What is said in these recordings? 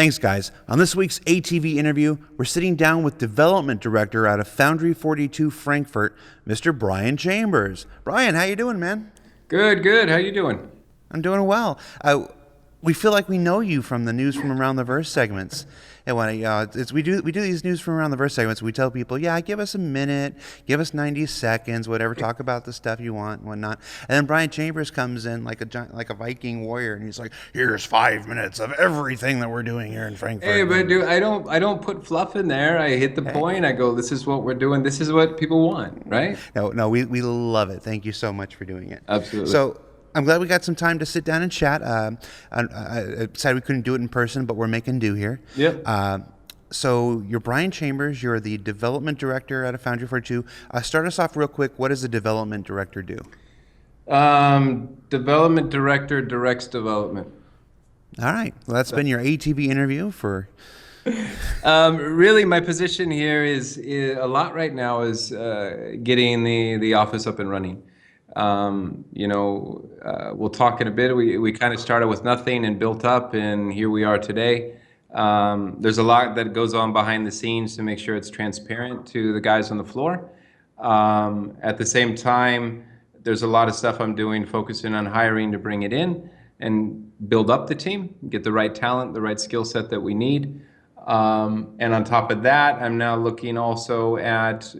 Thanks, guys. On this week's ATV interview, we're sitting down with Development Director out of Foundry 42 Frankfurt, Mr. Brian Chambers. Brian, how you doing, man? Good. How you doing? I'm doing well. We feel like we know you from the News from Around the Verse segments. And we do these News from Around the Verse segments. We tell people, give us a minute, give us 90 seconds, whatever. Talk about the stuff you want and whatnot. And then Brian Chambers comes in like a Viking warrior, and he's like, "Here's 5 minutes of everything that we're doing here in Frankfurt." Hey, but dude, I don't put fluff in there. I hit the point. I go, this is what we're doing. This is what people want, right? No, we love it. Thank you so much for doing it. Absolutely. So I'm glad we got some time to sit down and chat. I decided we couldn't do it in person, but we're making do here. Yep. So you're Brian Chambers. You're the development director at a Foundry 42. Start us off real quick. What does a development director do? Development director directs development. All right. Well, that's been your ATV interview for... Really, my position here is a lot right now is getting the office up and running. We'll talk in a bit. We kind of started with nothing and built up, and here we are today. There's a lot that goes on behind the scenes to make sure it's transparent to the guys on the floor. At the same time, there's a lot of stuff I'm doing, focusing on hiring to bring it in and build up the team, get the right talent, the right skill set that we need. And on top of that, I'm now looking also at,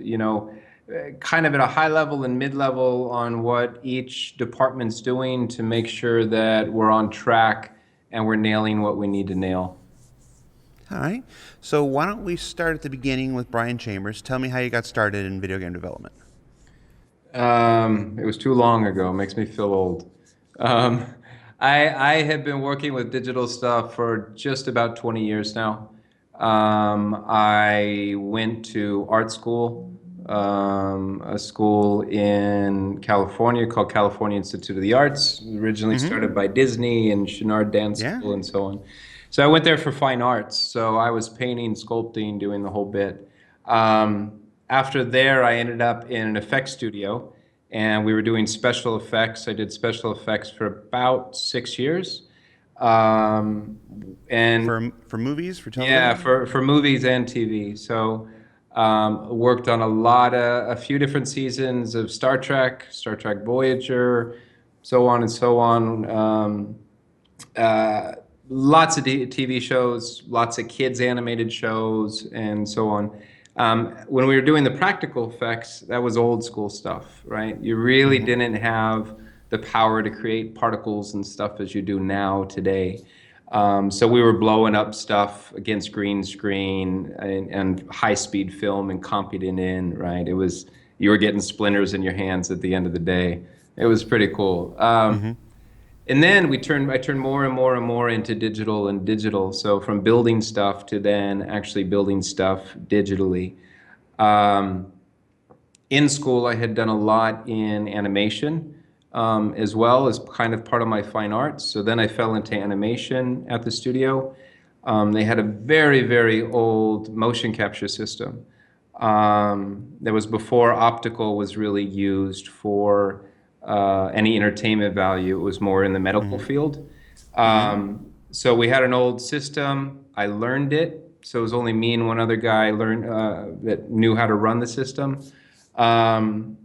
kind of at a high level and mid-level on what each department's doing to make sure that we're on track and we're nailing what we need to nail. All right. So why don't we start at the beginning with Brian Chambers. Tell me how you got started in video game development. It was too long ago. It makes me feel old. I have been working with digital stuff for just about 20 years now. I went to art school, a school in California called California Institute of the Arts, originally started by Disney and Chouinard Dance School and so on. So I went there for fine arts. So I was painting, sculpting, doing the whole bit. After there, I ended up in an effects studio, and we were doing special effects. I did special effects for about 6 years. And for movies, for television? Yeah, for movies and TV. So worked on a few different seasons of Star Trek Voyager, so on and so on. Lots of TV shows, lots of kids animated shows, and so on. When we were doing the practical effects, that was old school stuff, right? You really didn't have the power to create particles and stuff as you do now today. So we were blowing up stuff against green screen and high-speed film and comping it in, right? You were getting splinters in your hands at the end of the day. It was pretty cool. And then I turned more and more into digital. So from building stuff to then actually building stuff digitally. In school, I had done a lot in animation, as well as kind of part of my fine arts. So then I fell into animation at the studio. They had a very, very old motion capture system. That was before optical was really used for any entertainment value. It was more in the medical field. So we had an old system. I learned it. So it was only me and one other guy that knew how to run the system.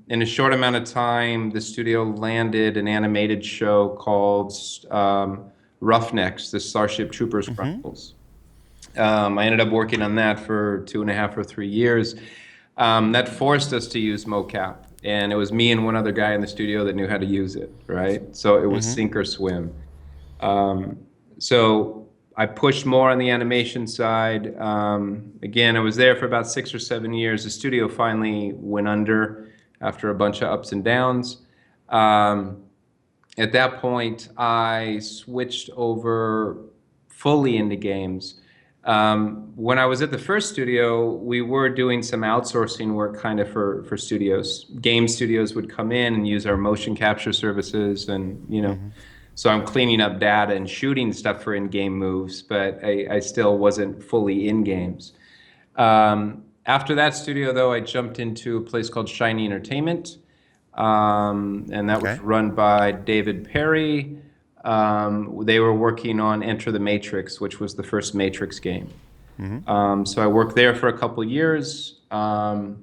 In a short amount of time, the studio landed an animated show called Roughnecks, the Starship Troopers Chronicles. I ended up working on that for 2.5 or 3 years. That forced us to use mocap. And it was me and one other guy in the studio that knew how to use it, right? So it was sink or swim. So I pushed more on the animation side. Again, I was there for about 6 or 7 years. The studio finally went under after a bunch of ups and downs. At that point, I switched over fully into games. When I was at the first studio, we were doing some outsourcing work kind of for studios. Game studios would come in and use our motion capture services, and so I'm cleaning up data and shooting stuff for in-game moves, but I still wasn't fully in games. After that studio, though, I jumped into a place called Shiny Entertainment, and that was run by David Perry. They were working on Enter the Matrix, which was the first Matrix game. So I worked there for a couple years, working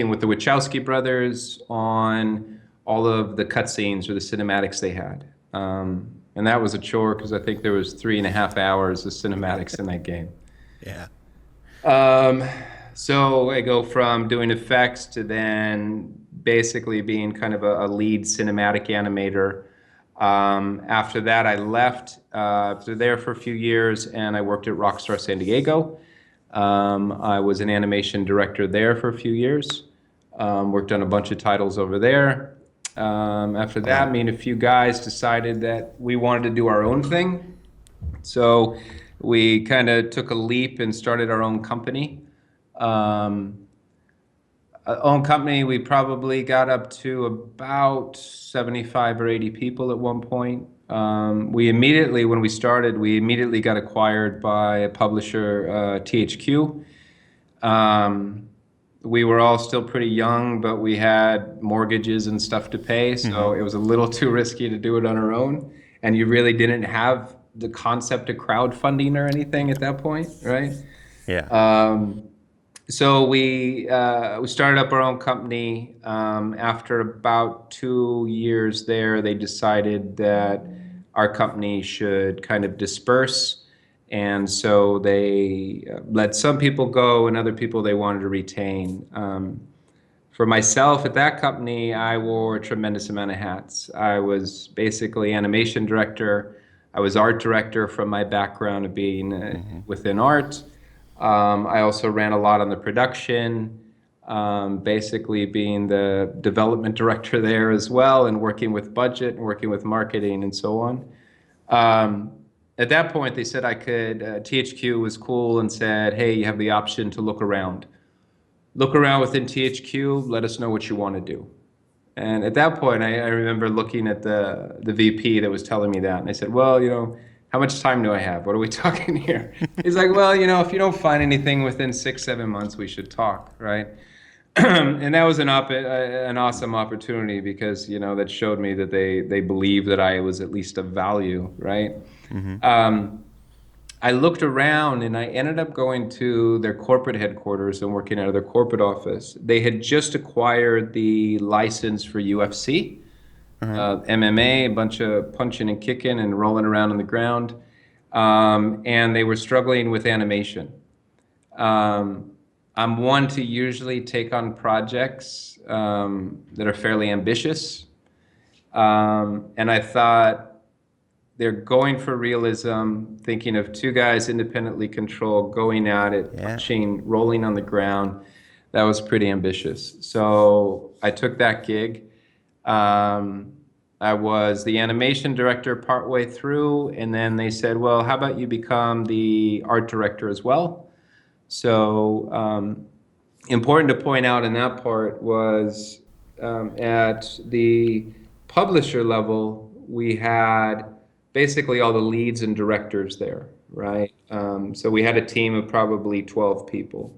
with the Wachowski brothers on all of the cutscenes or the cinematics they had. And that was a chore because I think there was 3.5 hours of cinematics in that game. Yeah. So I go from doing effects to then basically being kind of a lead cinematic animator. After that, I left after there for a few years, and I worked at Rockstar San Diego. I was an animation director there for a few years. Worked on a bunch of titles over there. After that, me and a few guys decided that we wanted to do our own thing. So we kind of took a leap and started our own company. We probably got up to about 75 or 80 people at one point. When we started, we immediately got acquired by a publisher, THQ. We were all still pretty young, but we had mortgages and stuff to pay, so it was a little too risky to do it on our own. And you really didn't have the concept of crowdfunding or anything at that point, right? Yeah. So we started up our own company. After about 2 years there, they decided that our company should kind of disperse. And so they let some people go and other people they wanted to retain. For myself at that company, I wore a tremendous amount of hats. I was basically animation director. I was art director from my background of being within art. I also ran a lot on the production, basically being the development director there as well, and working with budget and working with marketing and so on. At that point, they said I could, THQ was cool and said, hey, you have the option to look around. Look around within THQ, let us know what you want to do. And at that point, I remember looking at the VP that was telling me that, and I said, well, how much time do I have? What are we talking here? He's like, well, if you don't find anything within 6-7 months, we should talk, right? And that was an awesome opportunity because, that showed me that they believed that I was at least of value, right? I looked around and I ended up going to their corporate headquarters and working out of their corporate office. They had just acquired the license for UFC. MMA, a bunch of punching and kicking and rolling around on the ground. And they were struggling with animation. I'm one to usually take on projects that are fairly ambitious. And I thought they're going for realism, thinking of two guys independently controlled, going at it, punching, rolling on the ground. That was pretty ambitious. So I took that gig. I was the animation director partway through, and then they said, well, how about you become the art director as well? So important to point out in that part was at the publisher level, we had basically all the leads and directors there, right? So we had a team of probably 12 people.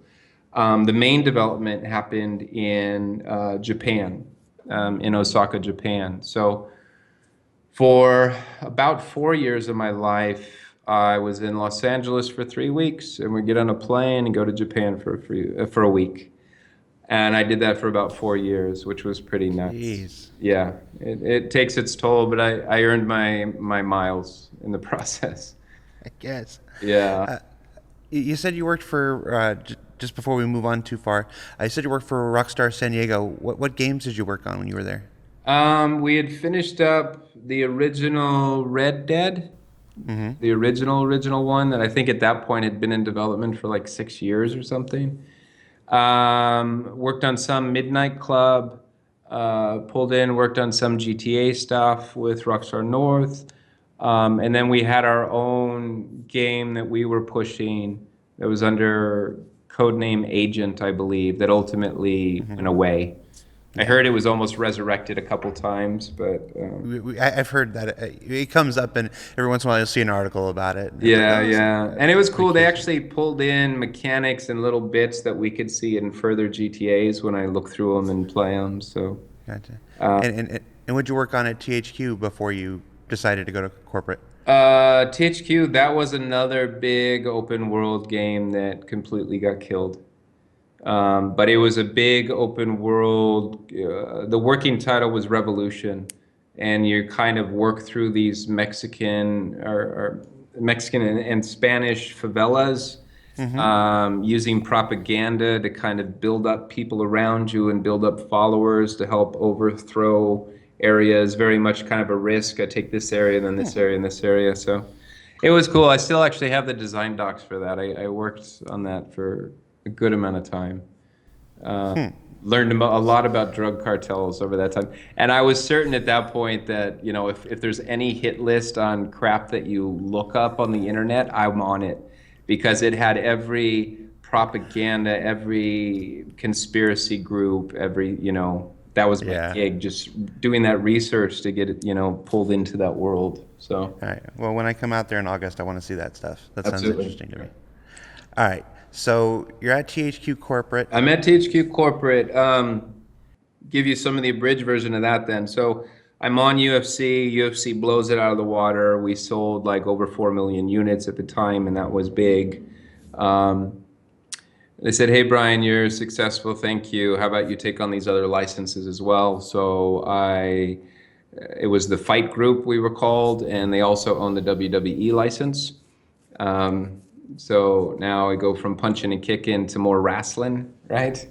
The main development happened in Japan, in Osaka, Japan. So for about 4 years of my life, I was in Los Angeles for 3 weeks, and we'd get on a plane and go to Japan for a week. And I did that for about 4 years, which was pretty nuts. Jeez. Yeah, it takes its toll, but I earned my miles in the process. I guess. Yeah. You said you worked for, just before we move on too far, I said you worked for Rockstar San Diego. What games did you work on when you were there? We had finished up the original Red Dead, the original one that I think at that point had been in development for like 6 years or something. Worked on some Midnight Club, worked on some GTA stuff with Rockstar North. And then we had our own game that we were pushing that was under codename Agent, I believe, that ultimately went away. I heard it was almost resurrected a couple times, but I've heard that it comes up, and every once in a while you'll see an article about it. Yeah. And it was cool. They actually pulled in mechanics and little bits that we could see in further GTAs when I look through them and play them. So Gotcha. And would you work on at THQ before you decided to go to corporate? THQ, that was another big open world game that completely got killed. But it was a big open world. The working title was Revolution, and you kind of work through these or Mexican and Spanish favelas, using propaganda to kind of build up people around you and build up followers to help overthrow areas. Very much kind of a risk. I take this area, then this area, and this area. So it was cool. I still actually have the design docs for that. I worked on that for a good amount of time. Learned a lot about drug cartels over that time. And I was certain at that point that, you know, if there's any hit list on crap that you look up on the internet, I'm on it, because it had every propaganda, every conspiracy group, every, you know, that was my gig, just doing that research to get it, you know, pulled into that world. So. All right. Well, when I come out there in August, I want to see that stuff. That sounds Absolutely. interesting to me. All right. So you're at THQ Corporate. I'm at THQ Corporate. Give you some of the abridged version of that then. So I'm on UFC. UFC blows it out of the water. We sold like over 4 million units at the time, and that was big. They said, hey, Brian, you're successful. Thank you. How about you take on these other licenses as well? So it was the Fight Group, we were called, and they also own the WWE license. So now I go from punching and kicking to more wrestling, right?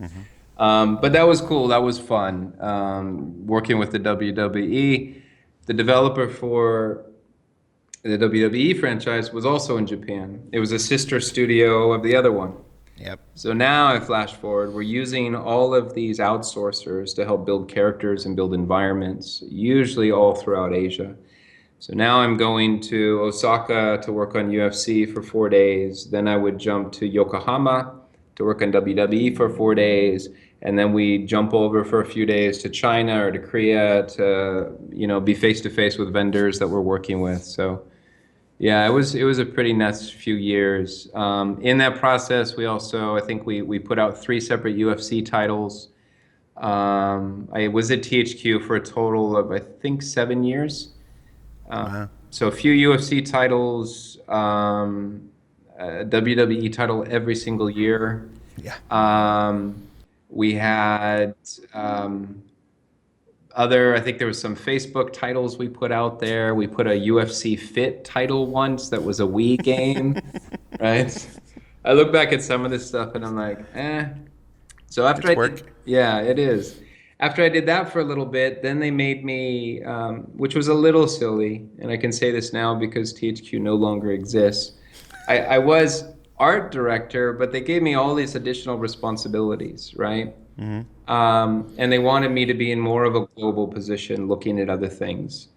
But that was cool. That was fun. Working with the WWE. The developer for the WWE franchise was also in Japan. It was a sister studio of the other one. Yep. So now I flash forward. We're using all of these outsourcers to help build characters and build environments, usually all throughout Asia. So now I'm going to Osaka to work on UFC for 4 days. Then I would jump to Yokohama to work on WWE for 4 days. And then we jump over for a few days to China or to Korea to, you know, be face to face with vendors that we're working with. So yeah, it was a pretty nuts few years. In that process, we also, I think we put out 3 separate UFC titles. I was at THQ for a total of, I think, 7 years. Wow. So a few UFC titles, a WWE title every single year. Yeah. We had I think there was some Facebook titles we put out there. We put a UFC Fit title once that was a Wii game, right? I look back at some of this stuff and I'm like, eh. So after yeah, it is. After I did that for a little bit, then they made me, which was a little silly, and I can say this now because THQ no longer exists. I was art director, but they gave me all these additional responsibilities, right? And they wanted me to be in more of a global position, looking at other things.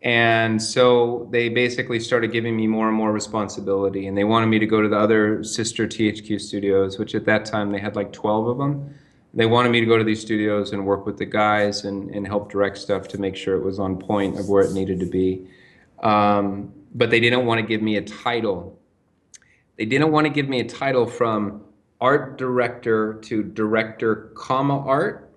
And so they basically started giving me more and more responsibility, and they wanted me to go to the other sister THQ studios, which at that time they had like 12 of them. They wanted me to go to these studios and work with the guys and help direct stuff to make sure it was on point of where it needed to be. But they didn't want to give me a title. They didn't want to give me a title from art director to director, art,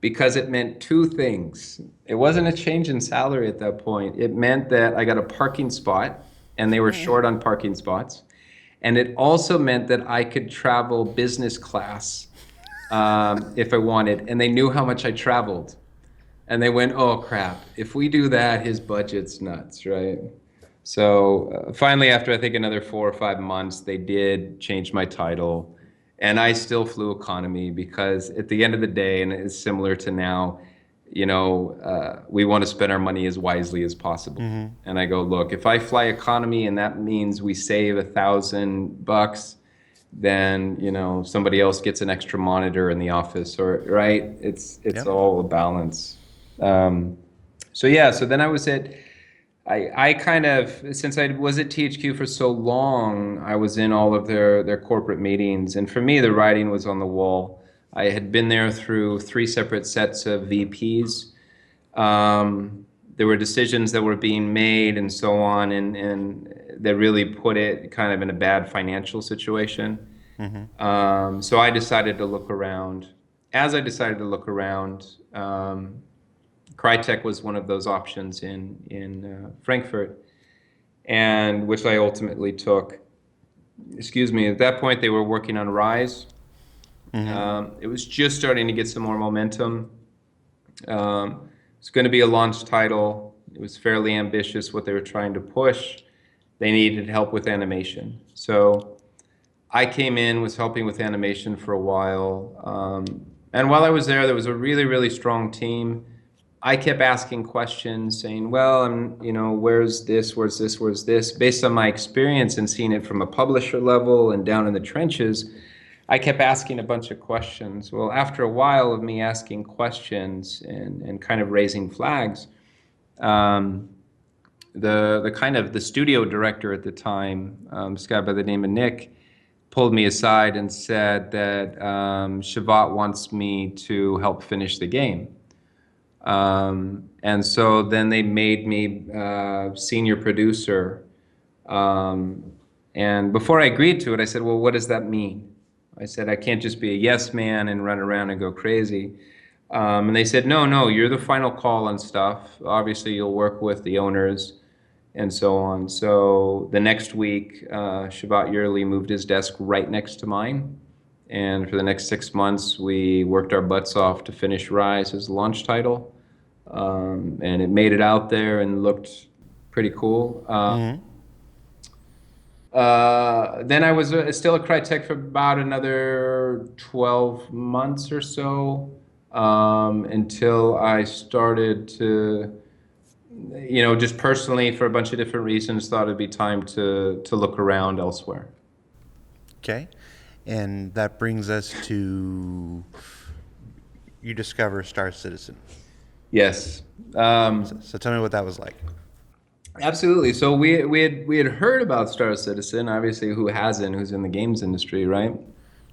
because it meant 2 things. It wasn't a change in salary at that point. It meant that I got a parking spot, and they were short on parking spots. And it also meant that I could travel business class if I wanted, and they knew how much I traveled. And they went, oh crap, if we do that, his budget's nuts, right? So finally, after I think another 4 or 5 months, they did change my title, and I still flew economy because at the end of the day, and it's similar to now, you know, we want to spend our money as wisely as possible. And I go, look, if I fly economy and that means we save $1,000, then, you know, somebody else gets an extra monitor in the office, or right? It's all a balance. So yeah, so then I was I kind of, since I was at THQ for so long, I was in all of their corporate meetings, and for me, the writing was on the wall. I had been there through 3 separate sets of VPs. There were decisions that were being made and so on, and that really put it kind of in a bad financial situation. So I decided to look around. As I decided to look around, Crytek was one of those options in Frankfurt, and which I ultimately took. Excuse me. At that point, they were working on Rise. It was just starting to get some more momentum. It's going to be a launch title. It was fairly ambitious what they were trying to push. They needed help with animation. So I came in, was helping with animation for a while. And while I was there, there was a really, really strong team. I kept asking questions saying, well, where's this, where's this, where's this? Based on my experience and seeing it from a publisher level and down in the trenches, I kept asking a bunch of questions. Well, after a while of me asking questions and kind of raising flags, the studio director at the time, this guy by the name of Nick, pulled me aside and said that Shavat wants me to help finish the game. And so then they made me senior producer. And before I agreed to it, I said, well, what does that mean? I said, I can't just be a yes man and run around and go crazy. And they said, no, you're the final call on stuff. Obviously, you'll work with the owners and so on. So the next week, Shavat Yerli moved his desk right next to mine. And for the next 6 months, we worked our butts off to finish Rise as a launch title. And it made it out there and looked pretty cool. Then I was still at Crytek for about another 12 months or so, until I started to, just personally for a bunch of different reasons, thought it'd be time to look around elsewhere. Okay. And that brings us to you discover Star Citizen. Yes. So tell me what that was like. Absolutely. So we had heard about Star Citizen, obviously. Who hasn't? Who's in the games industry, right?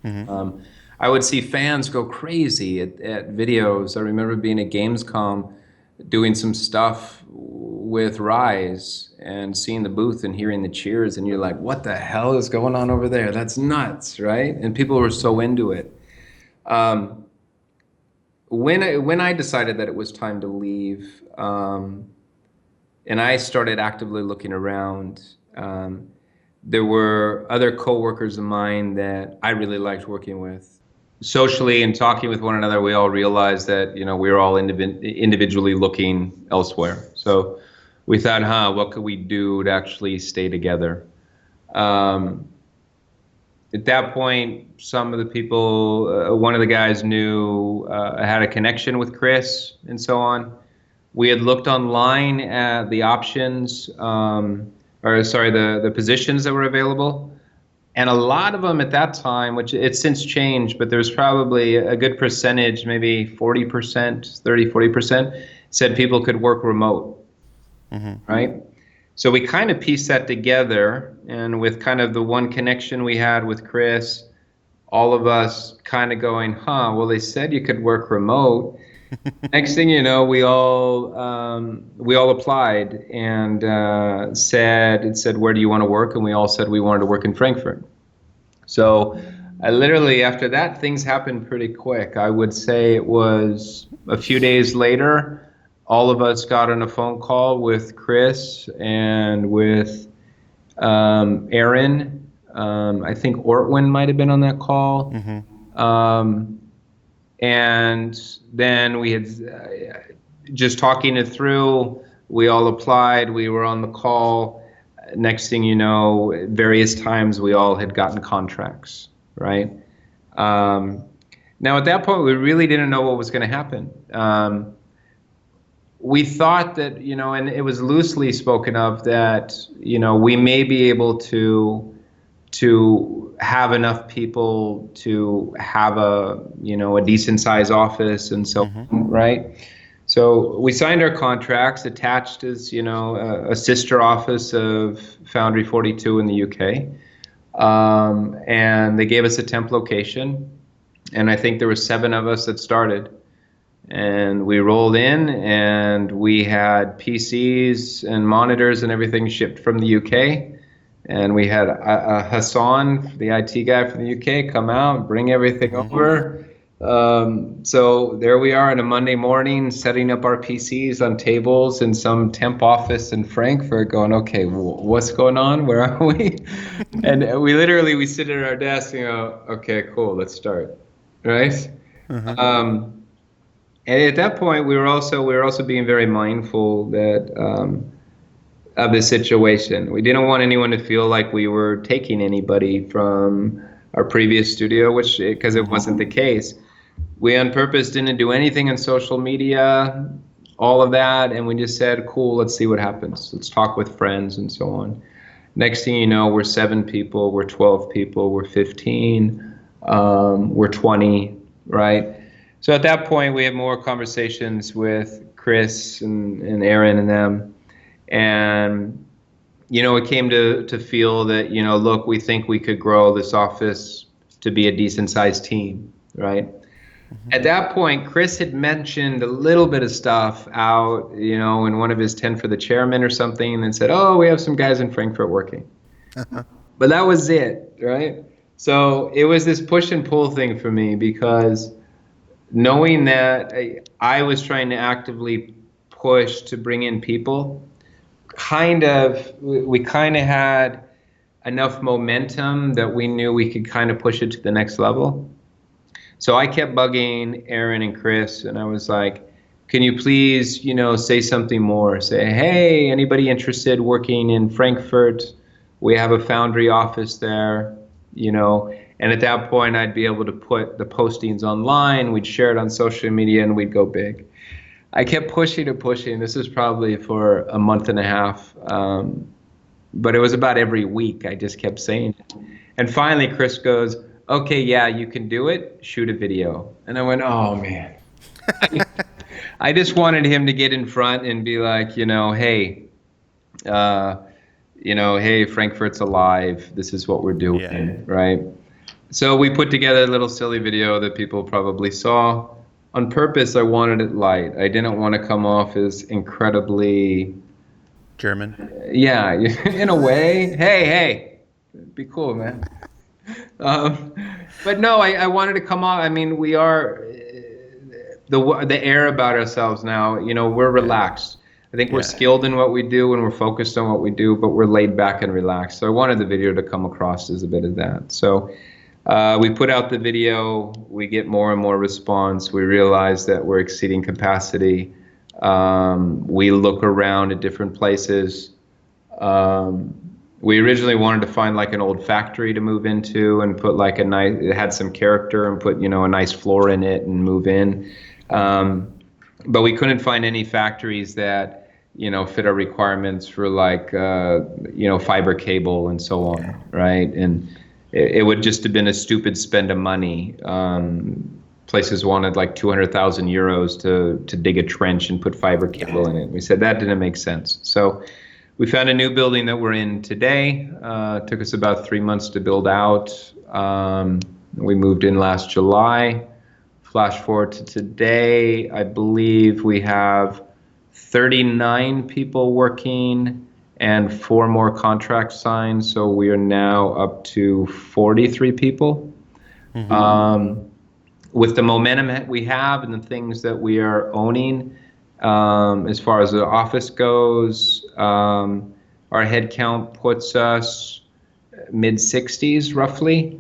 I would see fans go crazy at videos. I remember being at Gamescom, doing some stuff with Rise, and seeing the booth and hearing the cheers, and you're like, "What the hell is going on over there? That's nuts, right?" And people were so into it. When I decided that it was time to leave. And I started actively looking around. There were other coworkers of mine that I really liked working with. Socially and talking with one another, we all realized that we were all individually looking elsewhere. So we thought, what could we do to actually stay together? At that point, some of the people, one of the guys knew, had a connection with Chris and so on. We had looked online at the options, the positions that were available. And a lot of them at that time, which it's since changed, but there's probably a good percentage, maybe 40%, 40%, said people could work remote, right? So we kind of pieced that together, and with kind of the one connection we had with Chris, all of us kind of going, well, they said you could work remote. Next thing you know, we all applied and said, where do you want to work? And we all said we wanted to work in Frankfurt. So I literally, after that, things happened pretty quick. I would say it was a few days later, all of us got on a phone call with Chris and with Aaron. I think Ortwin might have been on that call. And then we had just talking it through. We all applied. We were on the call. Next thing you know, at various times we all had gotten contracts, right? Now at that point, we really didn't know what was going to happen. We thought that, and it was loosely spoken of that, we may be able to have enough people to have a decent sized office and so on, right? So we signed our contracts. Attached is a sister office of Foundry 42 in the UK, and they gave us a temp location, and I think there were 7 of us that started, and we rolled in, and we had PCs and monitors and everything shipped from the UK. And we had Hassan, the IT guy from the UK, come out, bring everything over. So there we are on a Monday morning, setting up our PCs on tables in some temp office in Frankfurt, going, okay, what's going on? Where are we? And we sit at our desk and go, okay, cool, let's start, right? And at that point, we were also being very mindful that of the situation. We didn't want anyone to feel like we were taking anybody from our previous studio, because it wasn't the case. We on purpose didn't do anything on social media, all of that, and we just said, cool, let's see what happens. Let's talk with friends and so on. Next thing you know, we're 7 people, we're 12 people, we're 15, we're 20, right? So at that point, we had more conversations with Chris and Aaron and them. And, it came to feel that, look, we think we could grow this office to be a decent sized team, right? At that point, Chris had mentioned a little bit of stuff out, in one of his 10 for the chairman or something, and said, oh, we have some guys in Frankfurt working. But that was it, right? So it was this push and pull thing for me, because knowing that I was trying to actively push to bring in people, we kind of had enough momentum that we knew we could kind of push it to the next level. So I kept bugging Aaron and Chris, and I was like, can you please, say something more? Say, hey, anybody interested working in Frankfurt? We have a Foundry office there, And at that point, I'd be able to put the postings online. We'd share it on social media, and we'd go big. I kept pushing and pushing. This was probably for a month and a half. But it was about every week. I just kept saying it. And finally, Chris goes, okay, yeah, you can do it. Shoot a video. And I went, oh, man. I just wanted him to get in front and be like, hey, hey, Frankfurt's alive. This is what we're doing, right? So we put together a little silly video that people probably saw. On purpose, I wanted it light. I didn't want to come off as incredibly... German? Yeah, in a way. Hey, be cool, man. But no, I wanted to come off. I mean, we are... The air about ourselves now, we're relaxed. I think we're skilled in what we do and we're focused on what we do, but we're laid back and relaxed. So I wanted the video to come across as a bit of that. So we put out the video, we get more and more response. We realize that we're exceeding capacity. We look around at different places. We originally wanted to find like an old factory to move into and put like it had some character and put, a nice floor in it and move in. But we couldn't find any factories that, fit our requirements for like, fiber cable and so on, right? And it would just have been a stupid spend of money. Places wanted like 200,000 euros to dig a trench and put fiber cable in it. We said that didn't make sense. So we found a new building that we're in today. Took us about 3 months to build out. We moved in last July. Flash forward to today, I believe we have 39 people working and 4 more contracts signed. So we are now up to 43 people. With the momentum that we have and the things that we are owning, as far as the office goes, our head count puts us mid-60s roughly,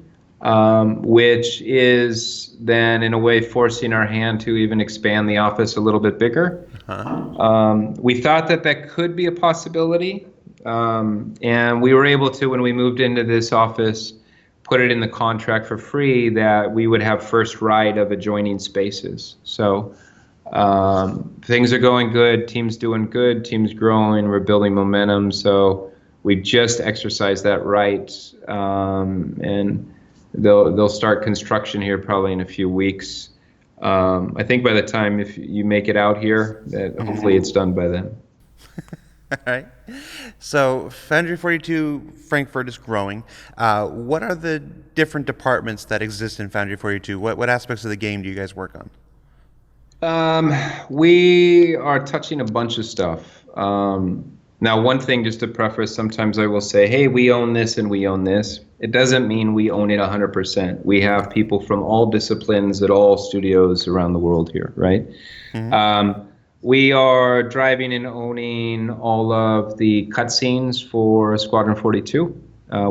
which is then in a way forcing our hand to even expand the office a little bit bigger. We thought that could be a possibility, and we were able to, when we moved into this office, put it in the contract for free that we would have first right of adjoining spaces. So things are going good, team's doing good, team's growing, we're building momentum. So we just exercised that right, and they'll start construction here probably in a few weeks. I think by the time if you make it out here, that hopefully it's done by then. All right. So Foundry 42 Frankfurt is growing. What are the different departments that exist in Foundry 42? What aspects of the game do you guys work on? We are touching a bunch of stuff. Now, one thing just to preface, sometimes I will say, hey, we own this and we own this. It doesn't mean we own it 100%. We have people from all disciplines at all studios around the world here, right? Mm-hmm. We are driving and owning all of the cutscenes for Squadron 42.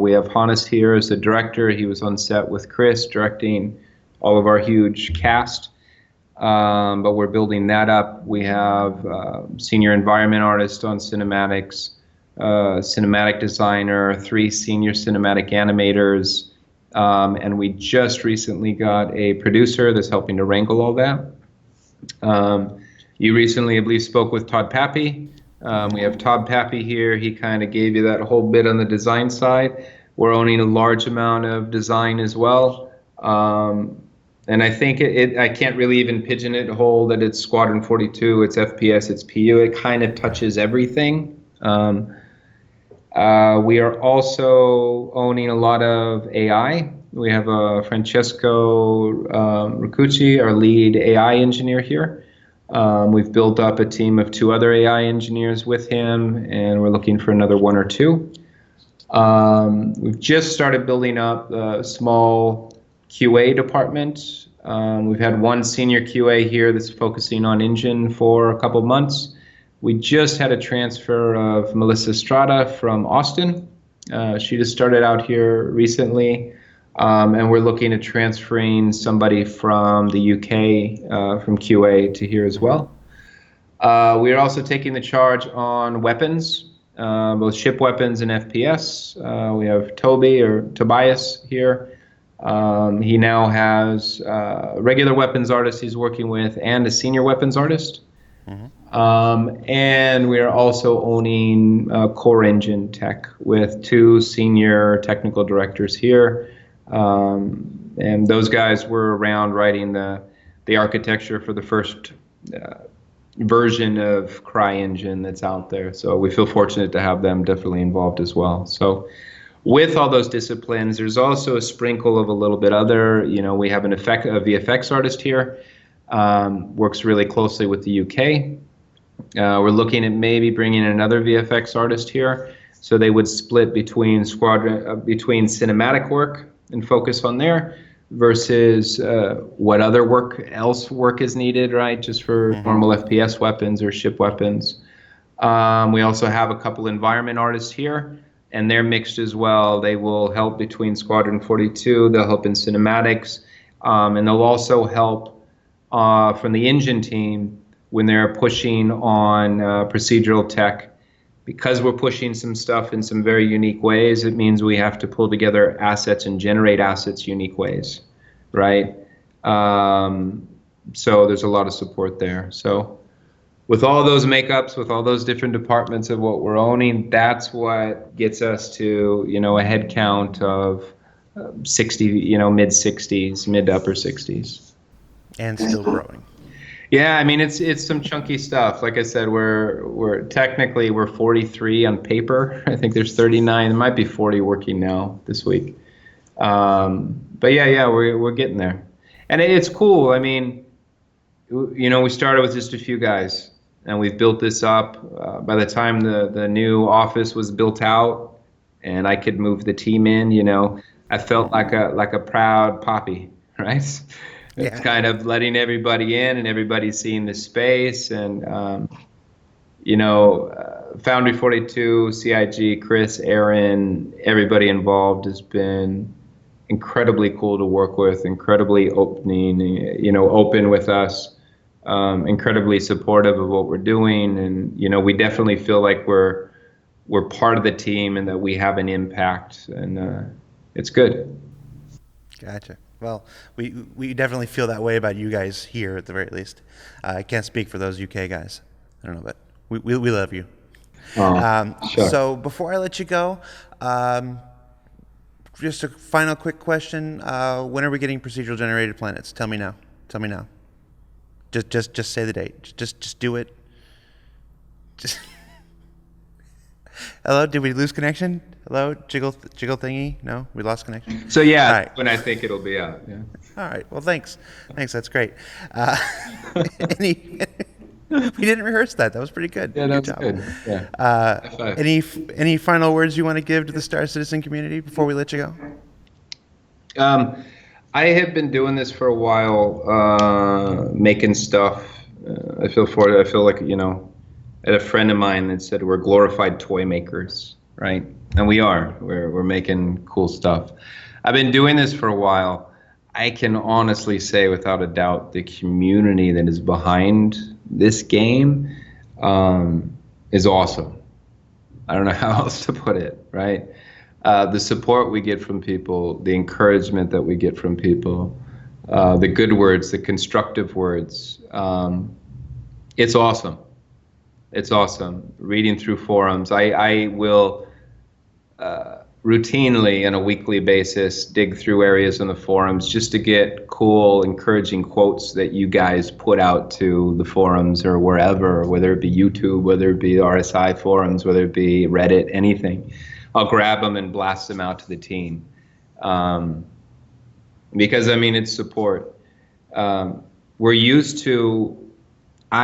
We have Hannes here as the director. He was on set with Chris directing all of our huge cast. But we're building that up. We have senior environment artist on cinematics, cinematic designer, 3 senior cinematic animators, and we just recently got a producer that's helping to wrangle all that. You recently, I believe, spoke with Todd Pappy. We have Todd Pappy here. He kind of gave you that whole bit on the design side. We're owning a large amount of design as well. And I think I can't really even pigeonhole that it's Squadron 42, it's FPS, it's PU. It kind of touches everything. We are also owning a lot of AI. We have Francesco Riccucci, our lead AI engineer here. We've built up a team of 2 other AI engineers with him, and we're looking for another 1 or 2. We've just started building up a small QA department. We've had 1 senior QA here that's focusing on engine for a couple months. We just had a transfer of Melissa Strada from Austin. She just started out here recently, and we're looking at transferring somebody from the UK from QA to here as well. We are also taking the charge on weapons, both ship weapons and FPS. We have Tobias here. He now has a regular weapons artist he's working with and a senior weapons artist. Mm-hmm. And we are also owning core engine tech with 2 senior technical directors here. And those guys were around writing the architecture for the first version of CryEngine that's out there. So we feel fortunate to have them definitely involved as well. So with all those disciplines, there's also a sprinkle of a little bit other, we have a VFX artist here, works really closely with the UK. We're looking at maybe bringing another VFX artist here, so they would split between between cinematic work and focus on there versus what other work is needed, right? Just for normal FPS weapons or ship weapons. We also have a couple environment artists here, and they're mixed as well. They will help between Squadron 42, they'll help in cinematics, and they'll also help from the engine team when they're pushing on procedural tech. Because we're pushing some stuff in some very unique ways, it means we have to pull together assets and generate assets unique ways, right? So there's a lot of support there. So with all those makeups, with all those different departments of what we're owning, that's what gets us to, a head count of 60, mid 60s, mid to upper 60s. And still growing. Yeah, I mean, it's some chunky stuff. Like I said, we're technically 43 on paper. I think there's 39. There might be 40 working now this week. But yeah, we're getting there. And it's cool. I mean, we started with just a few guys, and we've built this up. By the time the new office was built out and I could move the team in, I felt like a proud poppy, right? It's kind of letting everybody in and everybody seeing the space. And, Foundry 42, CIG, Chris, Aaron, everybody involved has been incredibly cool to work with, incredibly open with us, incredibly supportive of what we're doing. And, we definitely feel like we're part of the team and that we have an impact, and it's good. Gotcha. Well, we definitely feel that way about you guys here at the very least. I can't speak for those UK guys. I don't know, but we love you. Sure. So before I let you go, just a final quick question. When are we getting procedural generated planets? Tell me now. Just say the date. Just do it. Hello, did we lose connection? Hello, jiggle thingy? No, we lost connection. So yeah, right. When I think it'll be out. Yeah. All right. Well, thanks. That's great. We didn't rehearse that. That was pretty good. Yeah, Good that's job. good. Yeah. High five. Any final words you want to give to the Star Citizen community before we let you go? I have been doing this for a while, making stuff. I feel like, you know, I had a friend of mine that said we're glorified toy makers, right? And we are. We're making cool stuff. I've been doing this for a while. I can honestly say without a doubt the community that is behind this game is awesome. I don't know how else to put it, right? The support we get from people, the encouragement that we get from people, the good words, the constructive words. It's awesome. It's awesome. Reading through forums. I will routinely on a weekly basis dig through areas in the forums just to get cool, encouraging quotes that you guys put out to the forums or wherever, whether it be YouTube, whether it be RSI forums, whether it be Reddit, anything. I'll grab them and blast them out to the team. Because, I mean, it's support. I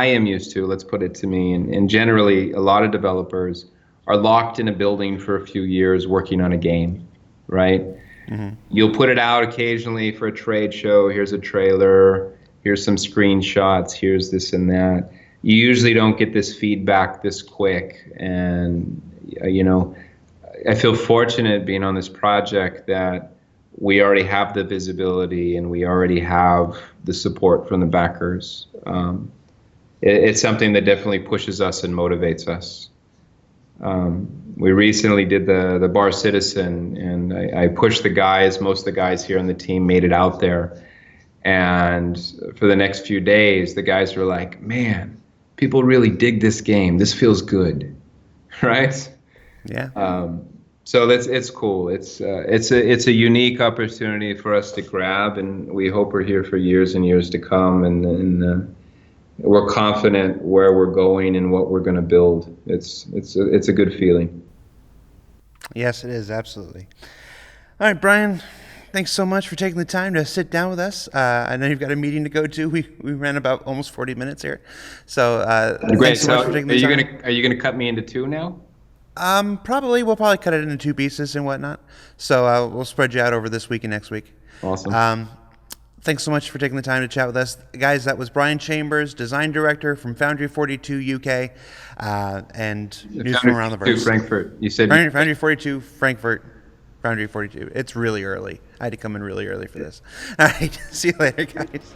am used to, let's put it to me, and generally a lot of developers are locked in a building for a few years working on a game, right? Mm-hmm. You'll put it out occasionally for a trade show. Here's a trailer. Here's some screenshots. Here's this and that. You usually don't get this feedback this quick. And, you know, I feel fortunate being on this project that we already have the visibility and we already have the support from the backers. It's something that definitely pushes us and motivates us. We recently did the Bar Citizen, and I pushed the guys. Most of the guys here on the team made it out there. And for the next few days, the guys were like, man, people really dig this game. This feels good, right? Yeah. So it's cool. It's a unique opportunity for us to grab, and we hope we're here for years and years to come. And we're confident where we're going and what we're going to build. It's a good feeling. Yes, it is, absolutely. All right, Brian, thanks so much for taking the time to sit down with us. I know you've got a meeting to go to. We ran about almost 40 minutes here. So great. Thanks so much for taking the time. Are you gonna cut me into two now? We'll probably cut it into two pieces and whatnot. So we'll spread you out over this week and next week. Awesome. Thanks so much for taking the time to chat with us. Guys, that was Brian Chambers, design director from Foundry 42 UK, and news from around the verse. Frankfurt. You said Foundry 42, Frankfurt, Foundry 42. It's really early. I had to come in really early for this. All right, see you later, guys.